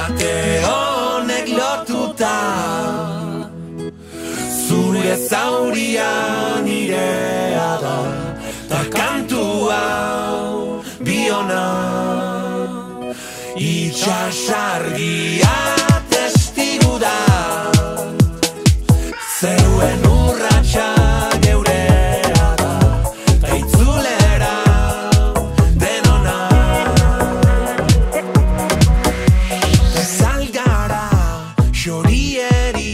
Mendikate honek lotuta zure zauria nirea da, ta kantu hau biona itxasargia testigu da, zeruen urratxa geurea da, ta itzulera denona. Ta zalgara xorieri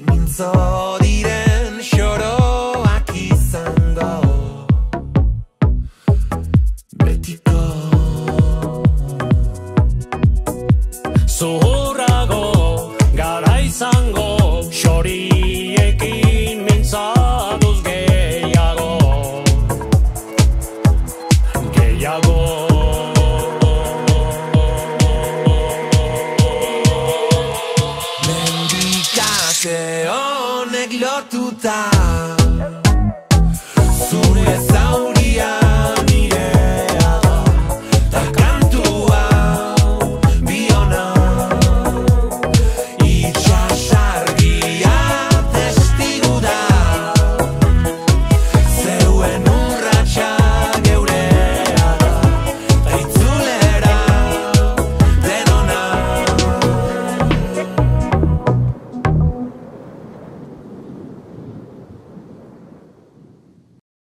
mintzo diren xoroak izango betiko. Zuhurrago gara izango xoriekin mintzatuz gehiago. Mendikate honek lotuta